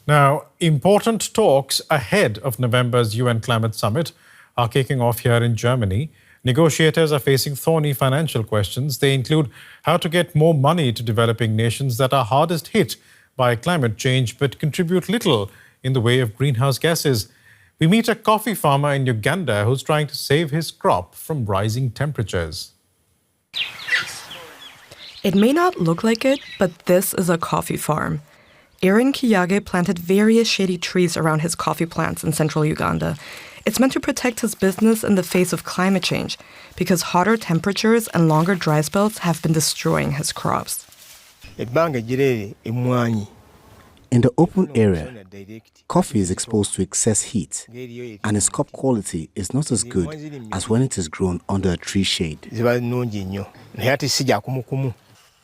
Now, important talks ahead of November's UN Climate Summit are kicking off here in Germany. Negotiators are facing thorny financial questions. They include how to get more money to developing nations that are hardest hit by climate change but contribute little in the way of greenhouse gases. We meet a coffee farmer in Uganda who's trying to save his crop from rising temperatures. It may not look like it, but this is a coffee farm. Aaron Kiyage planted various shady trees around his coffee plants in central Uganda. It's meant to protect his business in the face of climate change because hotter temperatures and longer dry spells have been destroying his crops. In the open area, coffee is exposed to excess heat, and its cup quality is not as good as when it is grown under a tree shade.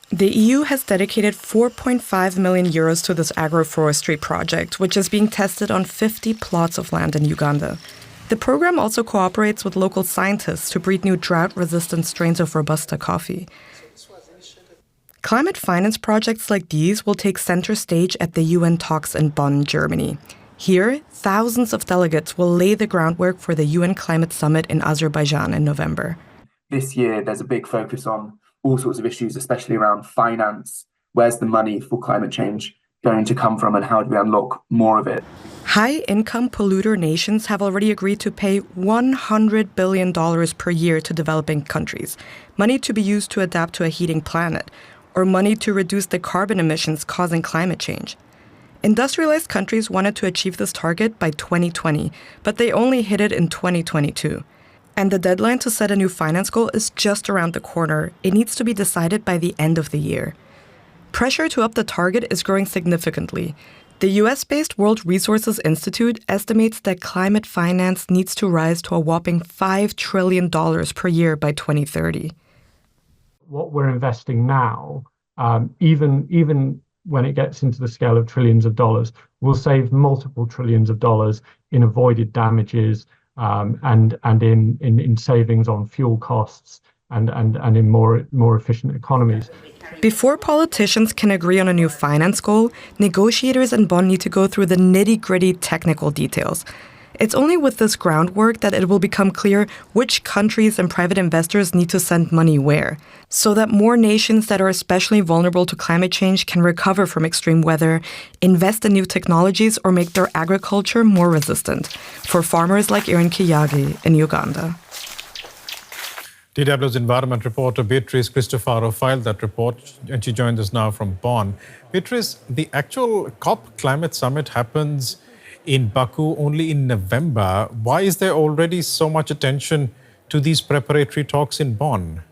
The EU has dedicated 4.5 million euros to this agroforestry project, which is being tested on 50 plots of land in Uganda. The program also cooperates with local scientists to breed new drought-resistant strains of Robusta coffee. Climate finance projects like these will take center stage at the UN talks in Bonn, Germany. Here, thousands of delegates will lay the groundwork for the UN Climate Summit in Azerbaijan in November. This year, there's a big focus on all sorts of issues, especially around finance. Where's the money for climate change going to come from, and how do we unlock more of it? High-income polluter nations have already agreed to pay $100 billion per year to developing countries, money to be used to adapt to a heating planet, or money to reduce the carbon emissions causing climate change. Industrialized countries wanted to achieve this target by 2020, but they only hit it in 2022. And the deadline to set a new finance goal is just around the corner. It needs to be decided by the end of the year. Pressure to up the target is growing significantly. The US-based World Resources Institute estimates that climate finance needs to rise to a whopping $5 trillion per year by 2030. What we're investing now, even when it gets into the scale of trillions of dollars, will save multiple trillions of dollars in avoided damages, and in savings on fuel costs and in more efficient economies. Before politicians can agree on a new finance goal, negotiators in Bonn need to go through the nitty-gritty technical details. It's only with this groundwork that it will become clear which countries and private investors need to send money where, so that more nations that are especially vulnerable to climate change can recover from extreme weather, invest in new technologies, or make their agriculture more resistant, for farmers like Aaron Kiyage in Uganda. DW's environment reporter Beatrice Cristofaro filed that report, and she joins us now from Bonn. Beatrice, the actual COP climate summit happens in Baku only in November. Why is there already so much attention to these preparatory talks in Bonn?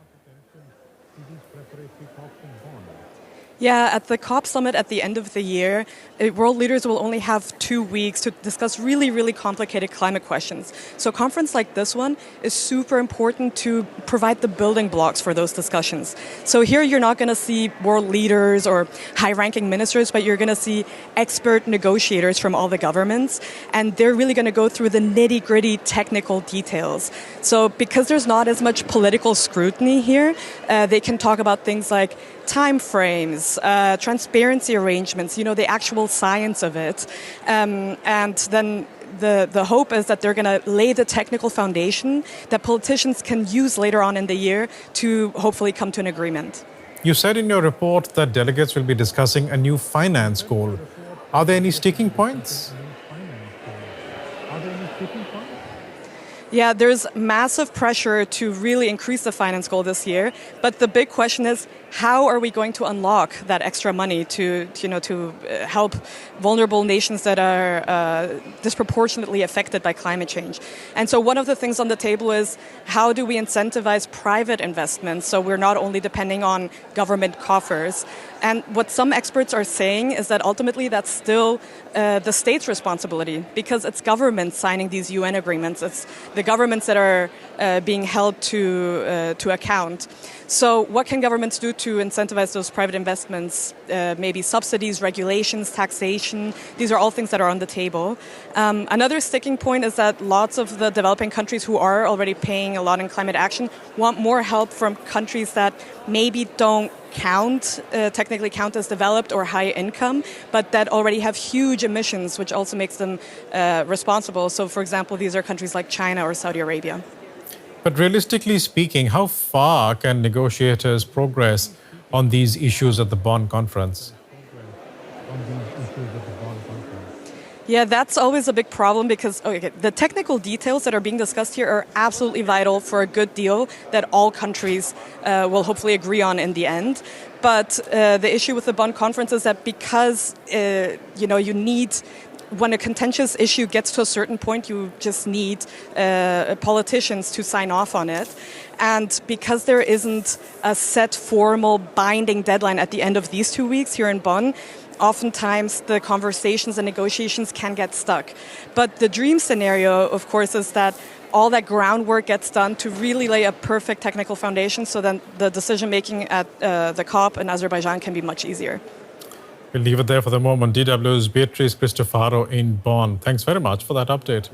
Yeah, at the COP summit at the end of the year, world leaders will only have 2 weeks to discuss really, really complicated climate questions. So a conference like this one is super important to provide the building blocks for those discussions. So here you're not going to see world leaders or high-ranking ministers, but you're going to see expert negotiators from all the governments, and they're really going to go through the nitty-gritty technical details. So because there's not as much political scrutiny here, they can talk about things like time frames, transparency arrangements, the actual science of it. And then the hope is that they're going to lay the technical foundation that politicians can use later on in the year to hopefully come to an agreement. You said in your report that delegates will be discussing a new finance goal. Are there any sticking points? Yeah, there's massive pressure to really increase the finance goal this year. But the big question is, how are we going to unlock that extra money to help vulnerable nations that are disproportionately affected by climate change? And so one of the things on the table is, how do we incentivize private investments so we're not only depending on government coffers? And what some experts are saying is that ultimately that's still the state's responsibility, because it's governments signing these UN agreements. It's the governments that are being held to account. So what can governments do to incentivize those private investments? Maybe subsidies, regulations, taxation. These are all things that are on the table. Another sticking point is that lots of the developing countries who are already paying a lot in climate action want more help from countries that maybe don't technically count as developed or high income, but that already have huge emissions, which also makes them responsible. So, for example, these are countries like China or Saudi Arabia. But realistically speaking, how far can negotiators progress on these issues at the Bonn conference? Yeah, that's always a big problem because the technical details that are being discussed here are absolutely vital for a good deal that all countries will hopefully agree on in the end. But the issue with the Bonn conference is that because you need, when a contentious issue gets to a certain point, you just need politicians to sign off on it. And because there isn't a set formal binding deadline at the end of these 2 weeks here in Bonn, oftentimes the conversations and negotiations can get stuck. But the dream scenario, of course, is that all that groundwork gets done to really lay a perfect technical foundation so then the decision-making at the COP in Azerbaijan can be much easier. We'll leave it there for the moment. DW's Beatrice Cristofaro in Bonn. Thanks very much for that update.